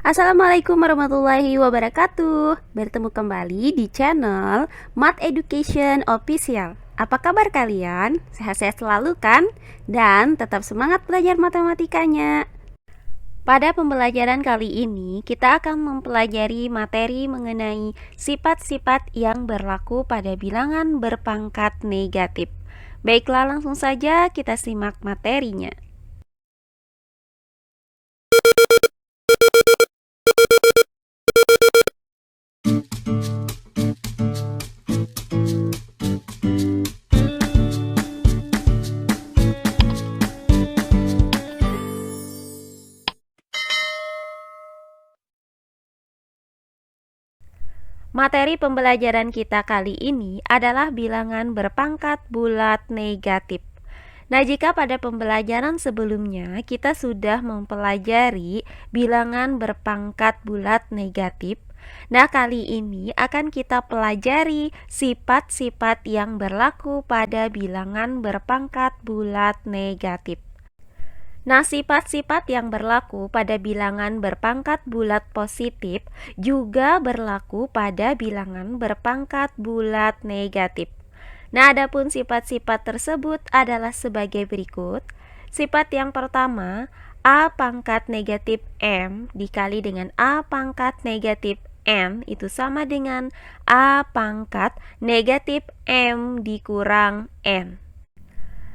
Assalamualaikum warahmatullahi wabarakatuh. Bertemu kembali di channel Math Education Official. Apa kabar kalian? Sehat-sehat selalu kan? Dan tetap semangat belajar matematikanya. Pada pembelajaran kali ini, kita akan mempelajari materi mengenai sifat-sifat yang berlaku pada bilangan berpangkat negatif. Baiklah, langsung saja kita simak materinya. Materi pembelajaran kita kali ini adalah bilangan berpangkat bulat negatif. Nah, jika pada pembelajaran sebelumnya kita sudah mempelajari bilangan berpangkat bulat negatif, nah kali ini akan kita pelajari sifat-sifat yang berlaku pada bilangan berpangkat bulat negatif. Nah, sifat-sifat yang berlaku pada bilangan berpangkat bulat positif juga berlaku pada bilangan berpangkat bulat negatif. Nah, adapun sifat-sifat tersebut adalah sebagai berikut. Sifat yang pertama, A pangkat negatif M dikali dengan A pangkat negatif N itu sama dengan A pangkat negatif M dikurang N.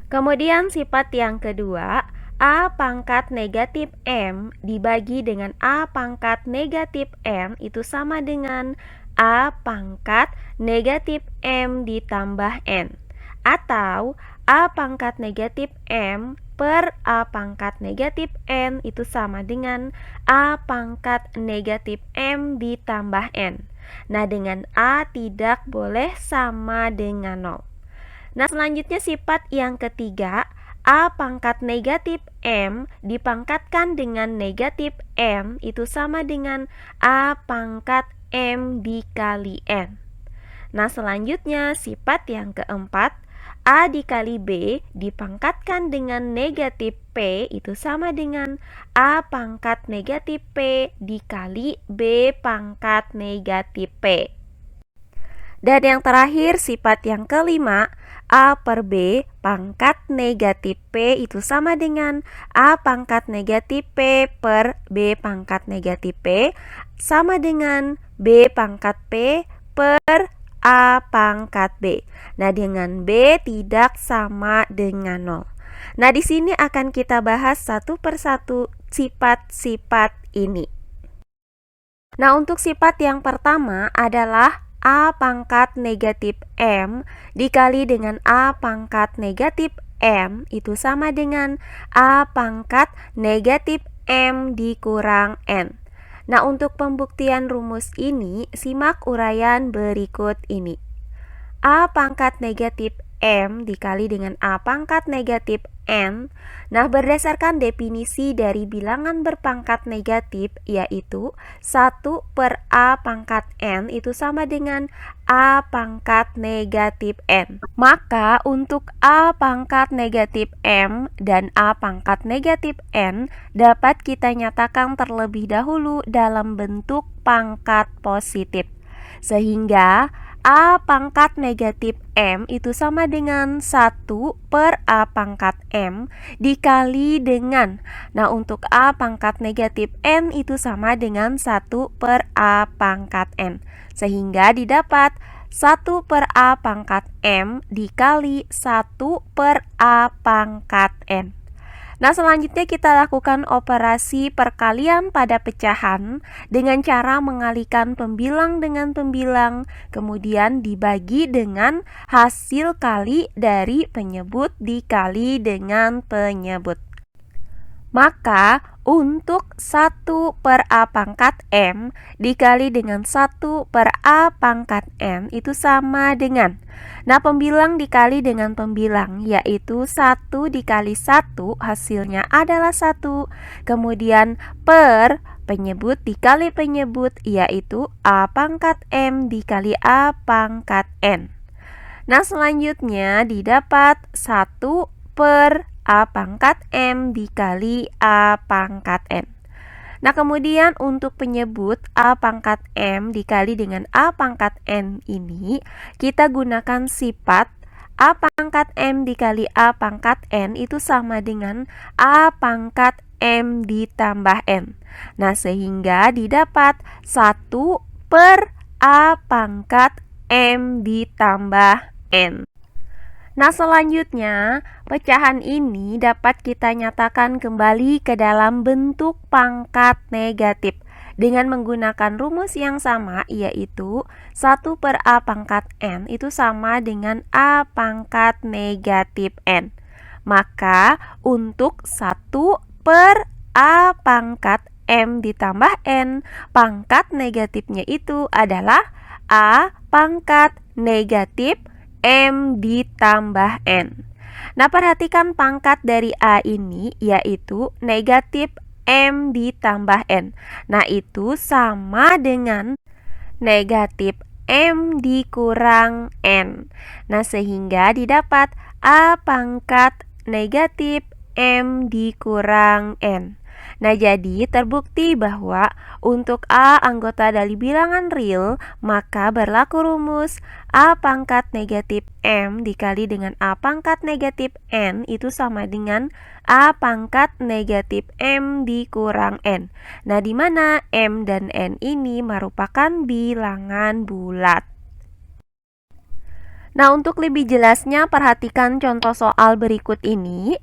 Kemudian sifat yang kedua, A pangkat negatif M dibagi dengan A pangkat negatif M itu sama dengan A pangkat negatif M ditambah N. Atau A pangkat negatif M per A pangkat negatif N itu sama dengan A pangkat negatif M ditambah N. Nah, dengan A tidak boleh sama dengan 0. Nah, selanjutnya sifat yang ketiga, A pangkat negatif M dipangkatkan dengan negatif M itu sama dengan A pangkat M dikali N. Nah, selanjutnya sifat yang keempat, A dikali B dipangkatkan dengan negatif P itu sama dengan A pangkat negatif P dikali B pangkat negatif P. Dan yang terakhir sifat yang kelima, A per B pangkat negatif P itu sama dengan A pangkat negatif P per B pangkat negatif P sama dengan B pangkat P per A pangkat B. Nah, dengan B tidak sama dengan 0. Nah, di sini akan kita bahas satu persatu sifat-sifat ini. Nah, untuk sifat yang pertama adalah A pangkat negatif M dikali dengan A pangkat negatif M itu sama dengan A pangkat negatif M dikurang N. Nah, untuk pembuktian rumus ini, simak uraian berikut ini. A pangkat negatif M dikali dengan A pangkat negatif N. Nah, berdasarkan definisi dari bilangan berpangkat negatif, yaitu 1 per A pangkat N itu sama dengan A pangkat negatif N. Maka untuk A pangkat negatif M dan A pangkat negatif N dapat kita nyatakan terlebih dahulu dalam bentuk pangkat positif. Sehingga A pangkat negatif M itu sama dengan 1 per A pangkat M dikali dengan, nah untuk A pangkat negatif N itu sama dengan 1 per A pangkat N. Sehingga didapat 1 per A pangkat M dikali 1 per A pangkat N. Nah, selanjutnya kita lakukan operasi perkalian pada pecahan dengan cara mengalikan pembilang dengan pembilang, kemudian dibagi dengan hasil kali dari penyebut dikali dengan penyebut. Maka untuk 1 per A pangkat M dikali dengan 1 per A pangkat N itu sama dengan, nah pembilang dikali dengan pembilang, yaitu 1 dikali 1 hasilnya adalah 1. Kemudian per penyebut dikali penyebut, yaitu A pangkat M dikali A pangkat N. Nah, selanjutnya didapat 1 per A pangkat M dikali A pangkat N. Nah, kemudian untuk penyebut A pangkat M dikali dengan A pangkat N ini, kita gunakan sifat A pangkat M dikali A pangkat N itu sama dengan A pangkat M ditambah N. Nah, sehingga didapat 1 per A pangkat M ditambah N. Nah, selanjutnya, pecahan ini dapat kita nyatakan kembali ke dalam bentuk pangkat negatif dengan menggunakan rumus yang sama, yaitu 1 per A pangkat N itu sama dengan A pangkat negatif N. Maka, untuk 1 per A pangkat M ditambah N, pangkat negatifnya itu adalah A pangkat negatif M ditambah N. Nah, perhatikan pangkat dari A ini yaitu negatif M ditambah N. Nah, itu sama dengan negatif M dikurang N. Nah, sehingga didapat A pangkat negatif M dikurang N. Nah, jadi terbukti bahwa untuk A anggota dari bilangan real, maka berlaku rumus A pangkat negatif M dikali dengan A pangkat negatif N itu sama dengan A pangkat negatif M dikurang N. Nah, di mana M dan N ini merupakan bilangan bulat. Nah, untuk lebih jelasnya perhatikan contoh soal berikut ini.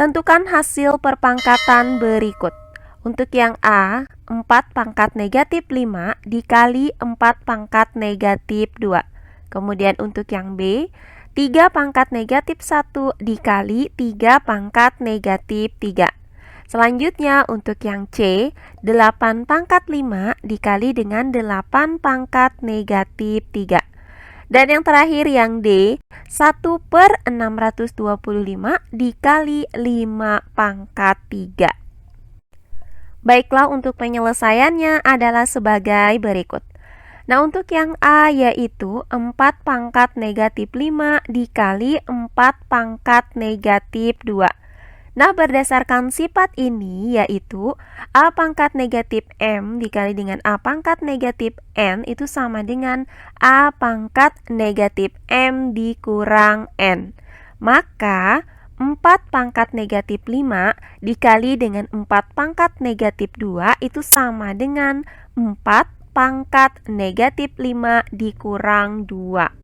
Tentukan hasil perpangkatan berikut. Untuk yang A, 4 pangkat negatif 5 dikali 4 pangkat negatif 2. Kemudian untuk yang B, 3 pangkat negatif 1 dikali 3 pangkat negatif 3. Selanjutnya untuk yang C, 8 pangkat 5 dikali dengan 8 pangkat negatif 3. Dan yang terakhir yang D, 1 per 625 dikali 5 pangkat 3. Baiklah, untuk penyelesaiannya adalah sebagai berikut. Nah, untuk yang A yaitu 4 pangkat negatif 5 dikali 4 pangkat negatif 2. Nah, berdasarkan sifat ini yaitu A pangkat negatif M dikali dengan A pangkat negatif N itu sama dengan A pangkat negatif M dikurang N. Maka 4 pangkat negatif 5 dikali dengan 4 pangkat negatif 2 itu sama dengan 4 pangkat negatif 5 dikurang 2.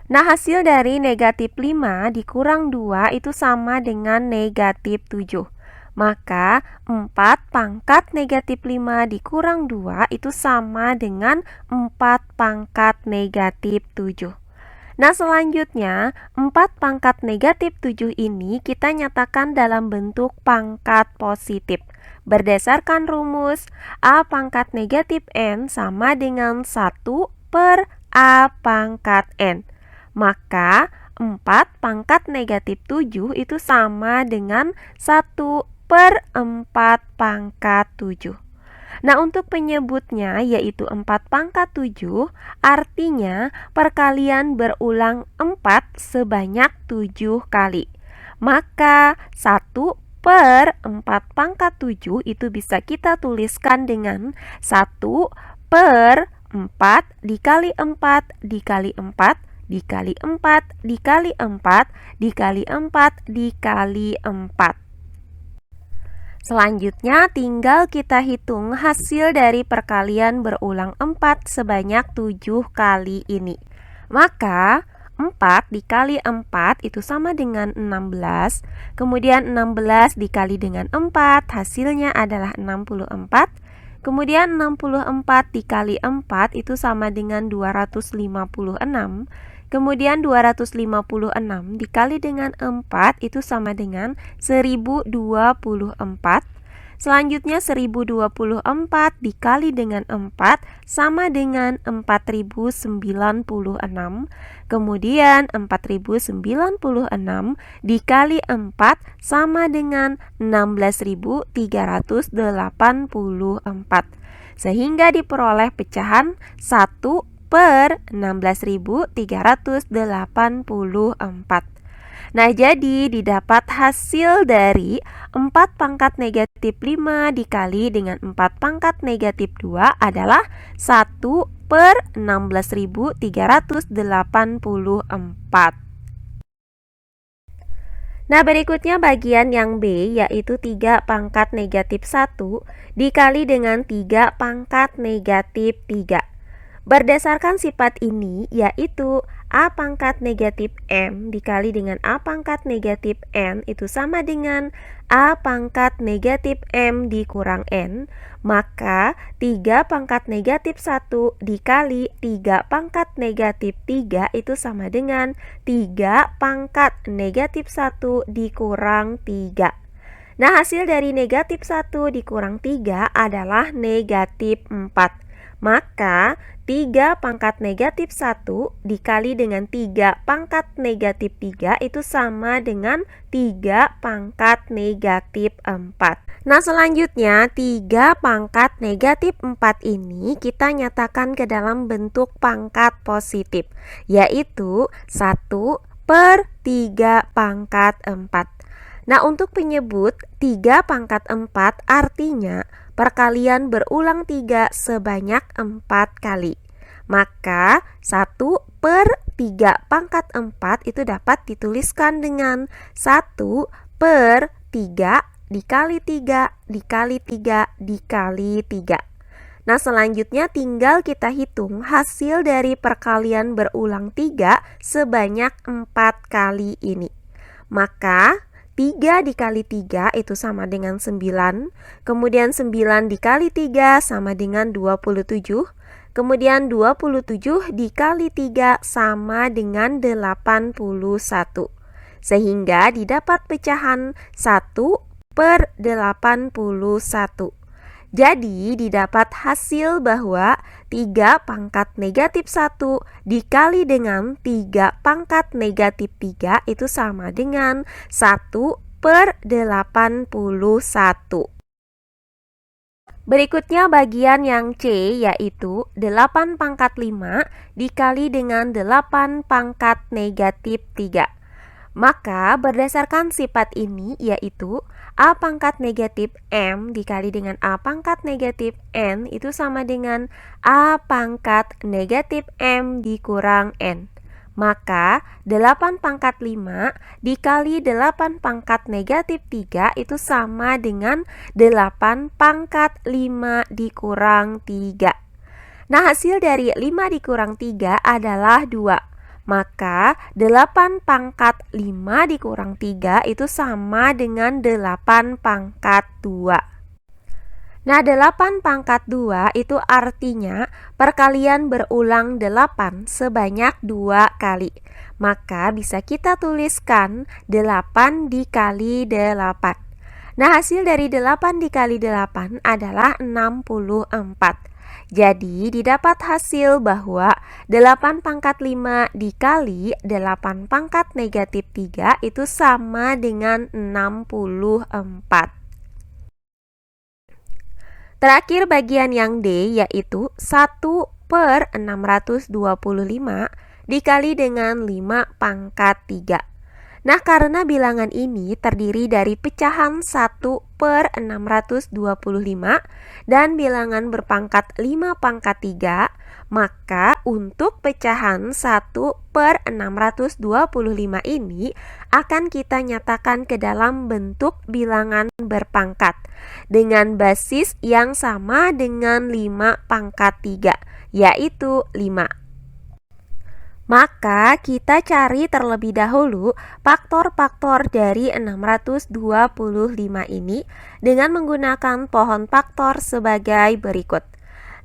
Nah, hasil dari negatif 5 dikurang 2 itu sama dengan negatif 7. Maka 4 pangkat negatif 5 dikurang 2 itu sama dengan 4 pangkat negatif 7. Nah, selanjutnya 4 pangkat negatif 7 ini kita nyatakan dalam bentuk pangkat positif. Berdasarkan rumus A pangkat negatif N sama dengan 1 per A pangkat N. Maka 4 pangkat negatif 7 itu sama dengan 1 per 4 pangkat 7. Nah, untuk penyebutnya yaitu 4 pangkat 7, artinya perkalian berulang 4 sebanyak 7 kali. Maka 1 per 4 pangkat 7 itu bisa kita tuliskan dengan 1 per 4 dikali 4 dikali 4 dikali 4 dikali 4 dikali 4 dikali 4. Selanjutnya tinggal kita hitung hasil dari perkalian berulang 4 sebanyak 7 kali ini. Maka 4 dikali 4 itu sama dengan 16. Kemudian 16 dikali dengan 4 hasilnya adalah 64. Kemudian 64 dikali 4 itu sama dengan 256. Kemudian 256 dikali dengan 4 itu sama dengan 1024. Selanjutnya 1024 dikali dengan 4 sama dengan 4096. Kemudian 4096 dikali 4 sama dengan 16384. Sehingga diperoleh pecahan 1 per 16.384. Nah, jadi didapat hasil dari 4 pangkat negatif 5 dikali dengan 4 pangkat negatif 2 adalah 1/16.384. Nah, berikutnya bagian yang B, yaitu 3 pangkat negatif 1 dikali dengan 3 pangkat negatif 3. Berdasarkan sifat ini, yaitu A pangkat negatif M dikali dengan A pangkat negatif N itu sama dengan A pangkat negatif M dikurang N, maka 3 pangkat negatif 1 dikali 3 pangkat negatif 3 itu sama dengan 3 pangkat negatif 1 dikurang 3. Nah, hasil dari negatif 1 dikurang 3 adalah negatif 4. Maka 3 pangkat negatif 1 dikali dengan 3 pangkat negatif 3 itu sama dengan 3 pangkat negatif 4. Nah, selanjutnya 3 pangkat negatif 4 ini kita nyatakan ke dalam bentuk pangkat positif, yaitu 1/3 pangkat 4. Nah, untuk penyebut 3 pangkat 4 artinya perkalian berulang 3 sebanyak 4 kali. Maka 1/3 pangkat 4 itu dapat dituliskan dengan 1/3 dikali 3 dikali 3 dikali 3. Nah, selanjutnya tinggal kita hitung hasil dari perkalian berulang 3 sebanyak 4 kali ini. Maka 3 dikali 3 itu sama dengan 9, kemudian 9 dikali 3 sama dengan 27, kemudian 27 dikali 3 sama dengan 81, sehingga didapat pecahan 1/81. Jadi didapat hasil bahwa 3 pangkat negatif 1 dikali dengan 3 pangkat negatif 3 itu sama dengan 1/81. Berikutnya bagian yang C, yaitu 8 pangkat 5 dikali dengan 8 pangkat negatif 3. Maka berdasarkan sifat ini, yaitu A pangkat negatif M dikali dengan A pangkat negatif N itu sama dengan A pangkat negatif M dikurang N. Maka 8 pangkat 5 dikali 8 pangkat negatif 3 itu sama dengan 8 pangkat 5 dikurang 3. Nah, hasil dari 5 dikurang 3 adalah 2. Maka 8 pangkat 5 dikurang 3 itu sama dengan 8 pangkat 2. Nah, 8 pangkat 2 itu artinya perkalian berulang 8 sebanyak 2 kali. Maka bisa kita tuliskan 8 dikali 8. Nah, hasil dari 8 dikali 8 adalah 64. Jadi didapat hasil bahwa 8 pangkat 5 dikali 8 pangkat negatif 3 itu sama dengan 64. Terakhir bagian yang D, yaitu 1/625 dikali dengan 5 pangkat 3. Nah, karena bilangan ini terdiri dari pecahan 1/625 dan bilangan berpangkat 5 pangkat 3, maka untuk pecahan 1/625 ini akan kita nyatakan ke dalam bentuk bilangan berpangkat dengan basis yang sama dengan 5 pangkat 3, yaitu 5. Maka kita cari terlebih dahulu faktor-faktor dari 625 ini dengan menggunakan pohon faktor sebagai berikut.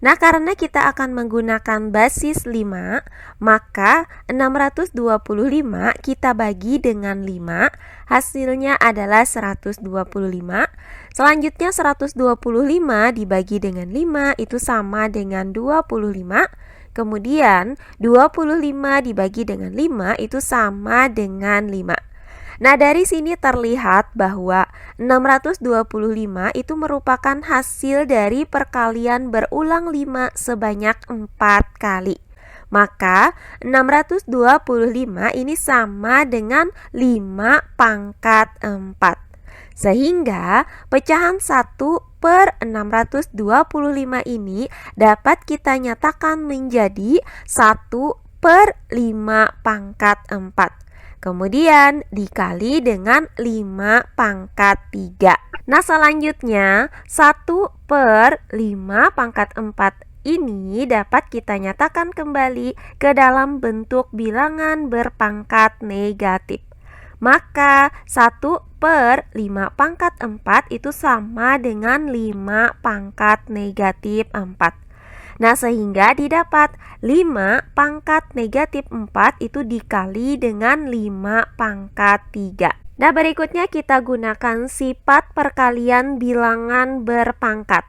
Nah, karena kita akan menggunakan basis 5, maka 625 kita bagi dengan 5, hasilnya adalah 125. Selanjutnya 125 dibagi dengan 5 itu sama dengan 25. Kemudian 25 dibagi dengan 5 itu sama dengan 5. Nah, dari sini terlihat bahwa 625 itu merupakan hasil dari perkalian berulang 5 sebanyak 4 kali. Maka 625 ini sama dengan 5 pangkat 4. Sehingga pecahan 1/625 ini dapat kita nyatakan menjadi 1/5 pangkat 4. Kemudian dikali dengan 5 pangkat 3. Nah, selanjutnya 1/5 pangkat 4 ini dapat kita nyatakan kembali ke dalam bentuk bilangan berpangkat negatif. Maka 1/5 pangkat 4 itu sama dengan 5 pangkat negatif 4. Nah, sehingga didapat 5 pangkat negatif 4 itu dikali dengan 5 pangkat 3. Nah, berikutnya kita gunakan sifat perkalian bilangan berpangkat.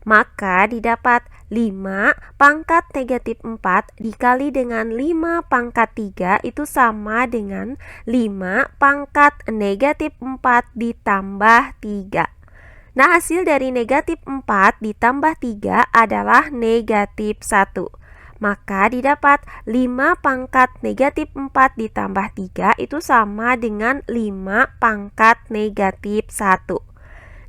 Maka didapat 5 pangkat negatif 4 dikali dengan 5 pangkat 3 itu sama dengan 5 pangkat negatif 4 ditambah 3. Nah, hasil dari negatif 4 ditambah 3 adalah negatif 1. Maka didapat 5 pangkat negatif 4 ditambah 3 itu sama dengan 5 pangkat negatif 1.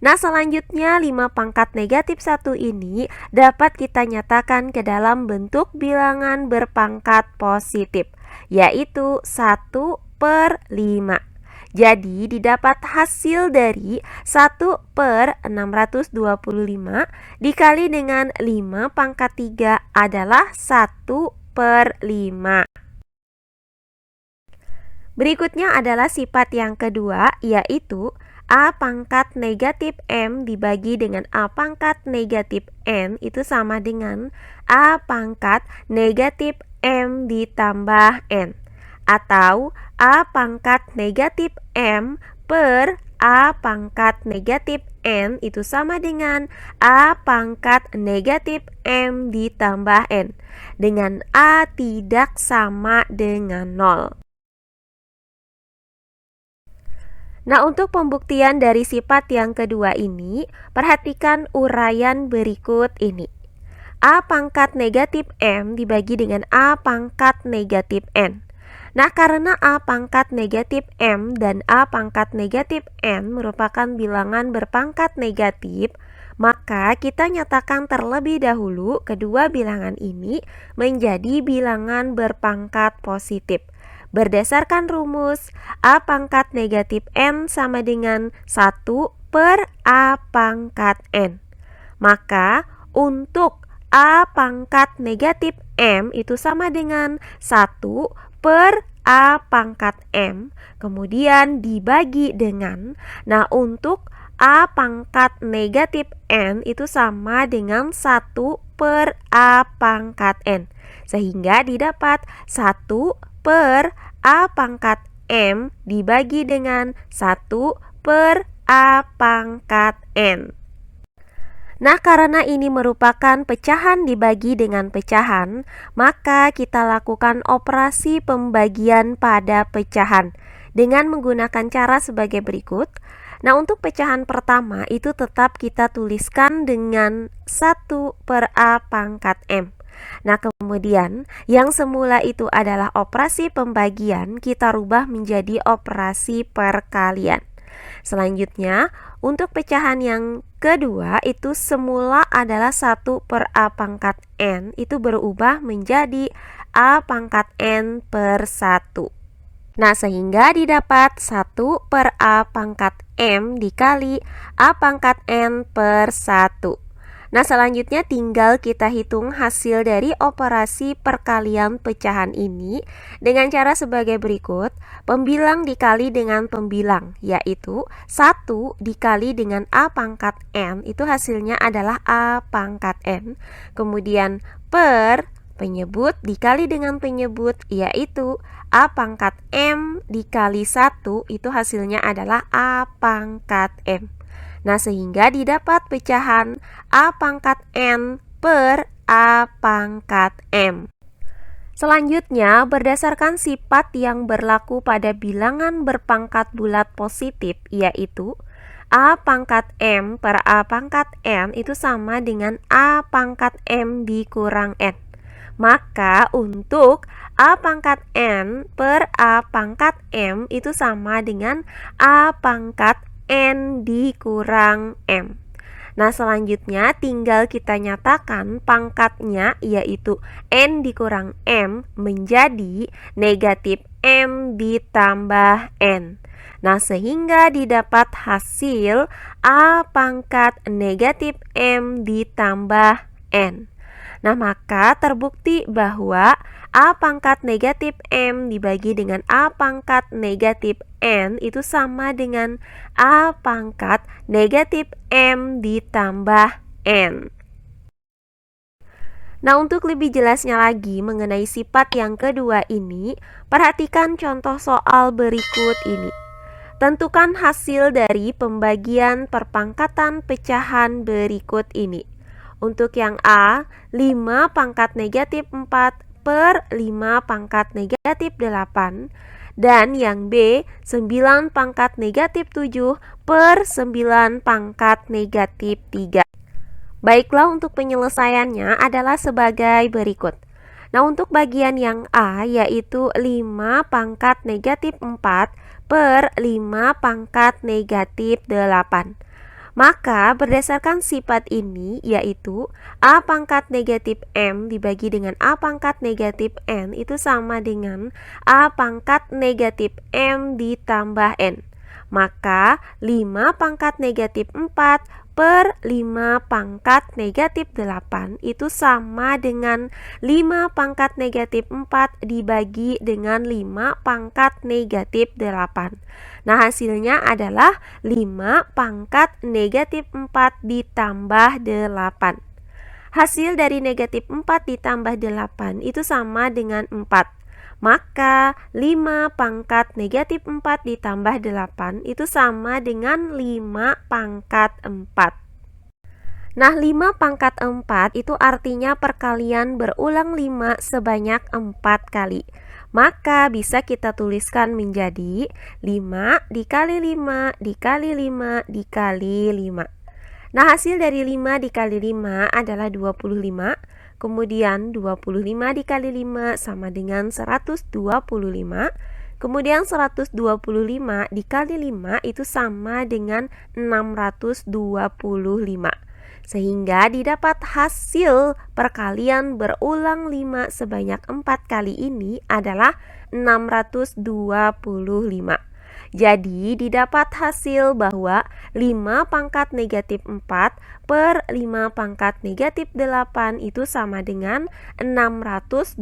Nah, selanjutnya 5 pangkat negatif 1 ini dapat kita nyatakan ke dalam bentuk bilangan berpangkat positif, yaitu 1/5. Jadi didapat hasil dari 1/625 dikali dengan 5 pangkat 3 adalah 1/5. Berikutnya adalah sifat yang kedua, yaitu A pangkat negatif M dibagi dengan A pangkat negatif N itu sama dengan A pangkat negatif M ditambah N. Atau A pangkat negatif M per A pangkat negatif N itu sama dengan A pangkat negatif M ditambah N. Dengan A tidak sama dengan 0. Nah, untuk pembuktian dari sifat yang kedua ini, perhatikan uraian berikut ini. A pangkat negatif M dibagi dengan A pangkat negatif N. Nah, karena A pangkat negatif M dan A pangkat negatif N merupakan bilangan berpangkat negatif, maka kita nyatakan terlebih dahulu kedua bilangan ini menjadi bilangan berpangkat positif. Berdasarkan rumus, A pangkat negatif N sama dengan 1/A pangkat N. Maka untuk A pangkat negatif M itu sama dengan 1/A pangkat M, kemudian dibagi dengan, nah untuk A pangkat negatif N itu sama dengan 1/A pangkat N. Sehingga didapat 1/A pangkat M dibagi dengan 1/A pangkat N. Nah, karena ini merupakan pecahan dibagi dengan pecahan, maka kita lakukan operasi pembagian pada pecahan dengan menggunakan cara sebagai berikut. Nah, untuk pecahan pertama itu tetap kita tuliskan dengan 1/A pangkat M. Nah, kemudian yang semula itu adalah operasi pembagian, kita rubah menjadi operasi perkalian. Selanjutnya, untuk pecahan yang kedua itu semula adalah 1/A pangkat N, itu berubah menjadi A pangkat N per 1. Nah, sehingga didapat 1/A pangkat M dikali A pangkat N per 1. Nah, selanjutnya tinggal kita hitung hasil dari operasi perkalian pecahan ini dengan cara sebagai berikut. Pembilang dikali dengan pembilang, yaitu 1 dikali dengan A pangkat N, itu hasilnya adalah A pangkat N. Kemudian per penyebut dikali dengan penyebut, yaitu A pangkat M dikali 1, itu hasilnya adalah A pangkat M. Nah, sehingga didapat pecahan A pangkat N per A pangkat M. Selanjutnya, berdasarkan sifat yang berlaku pada bilangan berpangkat bulat positif, yaitu A pangkat M per A pangkat N itu sama dengan A pangkat M dikurang N. Maka untuk A pangkat N per A pangkat M itu sama dengan A pangkat N dikurang M. Nah, selanjutnya tinggal kita nyatakan pangkatnya, yaitu N dikurang M menjadi negatif M ditambah N. Nah, sehingga didapat hasil A pangkat negatif M ditambah N. Nah, maka terbukti bahwa A pangkat negatif M dibagi dengan A pangkat negatif N itu sama dengan A pangkat negatif M ditambah N. Nah, untuk lebih jelasnya lagi mengenai sifat yang kedua ini, perhatikan contoh soal berikut ini. Tentukan hasil dari pembagian perpangkatan pecahan berikut ini. Untuk yang A, 5 pangkat negatif 4 per 5 pangkat negatif 8. Dan yang B, 9 pangkat negatif 7 per 9 pangkat negatif 3. Baiklah, untuk penyelesaiannya adalah sebagai berikut. Nah, untuk bagian yang A yaitu 5 pangkat negatif 4 per 5 pangkat negatif 8. Maka berdasarkan sifat ini yaitu A pangkat negatif M dibagi dengan A pangkat negatif N itu sama dengan A pangkat negatif M ditambah N. Maka 5 pangkat negatif 4 per 5 pangkat negatif 8 itu sama dengan 5 pangkat negatif 4 dibagi dengan 5 pangkat negatif 8. Nah, hasilnya adalah 5 pangkat negatif 4 ditambah 8. Hasil dari negatif 4 ditambah 8 itu sama dengan 4. Maka 5 pangkat negatif 4 ditambah 8 itu sama dengan 5 pangkat 4. Nah, 5 pangkat 4 itu artinya perkalian berulang 5 sebanyak 4 kali. Maka bisa kita tuliskan menjadi 5 dikali 5 dikali 5 dikali 5. Nah, hasil dari 5 dikali 5 adalah 25. Kemudian 25 dikali 5 sama dengan 125. Kemudian 125 dikali 5 itu sama dengan 625. Sehingga didapat hasil perkalian berulang 5 sebanyak 4 kali ini adalah 625. Jadi didapat hasil bahwa 5 pangkat negatif 4 per 5 pangkat negatif 8 itu sama dengan 625.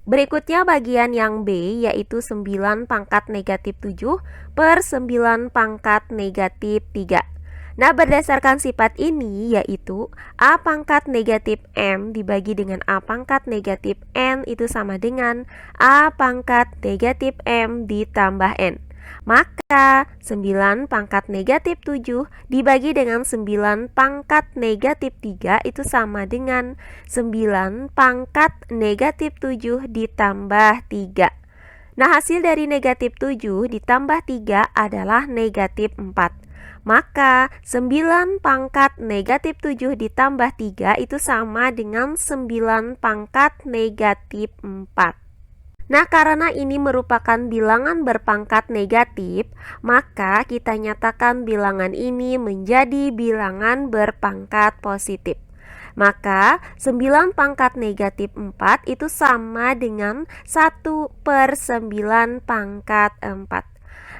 Berikutnya bagian yang B yaitu 9 pangkat negatif 7 per 9 pangkat negatif 3. Nah, berdasarkan sifat ini yaitu A pangkat negatif M dibagi dengan A pangkat negatif N itu sama dengan A pangkat negatif M ditambah N. Maka 9 pangkat negatif 7 dibagi dengan 9 pangkat negatif 3 itu sama dengan 9 pangkat negatif 7 ditambah 3. Nah, hasil dari negatif 7 ditambah 3 adalah negatif 4. Maka 9 pangkat negatif 7 ditambah 3 itu sama dengan 9 pangkat negatif 4. Nah, karena ini merupakan bilangan berpangkat negatif, maka kita nyatakan bilangan ini menjadi bilangan berpangkat positif. Maka 9 pangkat negatif 4 itu sama dengan 1 per 9 pangkat 4.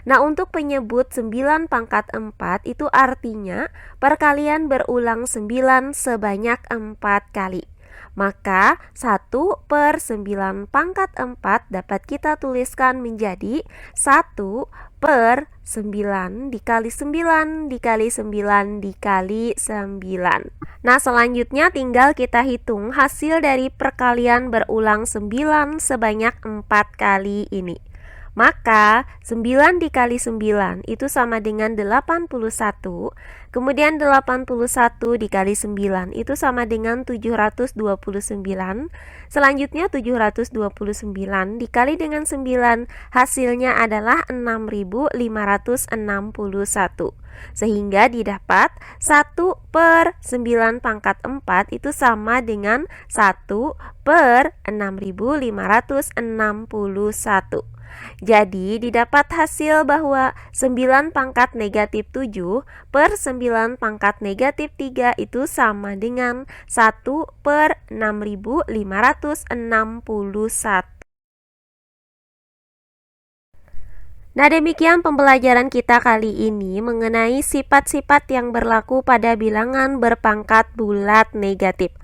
Nah, untuk penyebut 9 pangkat 4 itu artinya perkalian berulang 9 sebanyak 4 kali. Maka 1 per 9 pangkat 4 dapat kita tuliskan menjadi 1 per 9 dikali 9 dikali 9 dikali 9. Nah, selanjutnya tinggal kita hitung hasil dari perkalian berulang 9 sebanyak 4 kali ini. Maka 9 dikali 9 itu sama dengan 81. Kemudian 81 dikali 9 itu sama dengan 729. Selanjutnya 729 dikali dengan 9 hasilnya adalah 6561. Sehingga didapat 1 per 9 pangkat 4 itu sama dengan 1 per 6561. Jadi didapat hasil bahwa 9 pangkat negatif 7 per 9 pangkat negatif 3 itu sama dengan 1 per 6561. Nah, demikian pembelajaran kita kali ini mengenai sifat-sifat yang berlaku pada bilangan berpangkat bulat negatif.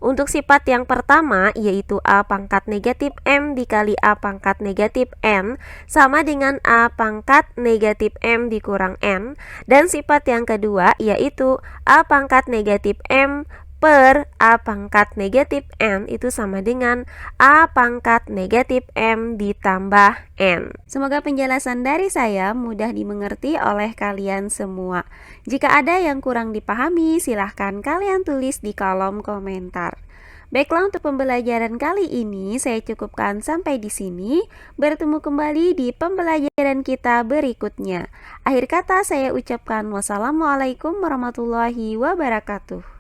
Untuk sifat yang pertama yaitu A pangkat negatif M dikali A pangkat negatif N sama dengan A pangkat negatif M dikurang N. Dan sifat yang kedua yaitu A pangkat negatif M per A pangkat negatif N itu sama dengan A pangkat negatif M ditambah N. Semoga penjelasan dari saya mudah dimengerti oleh kalian semua. Jika ada yang kurang dipahami, silahkan kalian tulis di kolom komentar. Baiklah, untuk pembelajaran kali ini saya cukupkan sampai di sini. Bertemu kembali di pembelajaran kita berikutnya. Akhir kata saya ucapkan wassalamualaikum warahmatullahi wabarakatuh.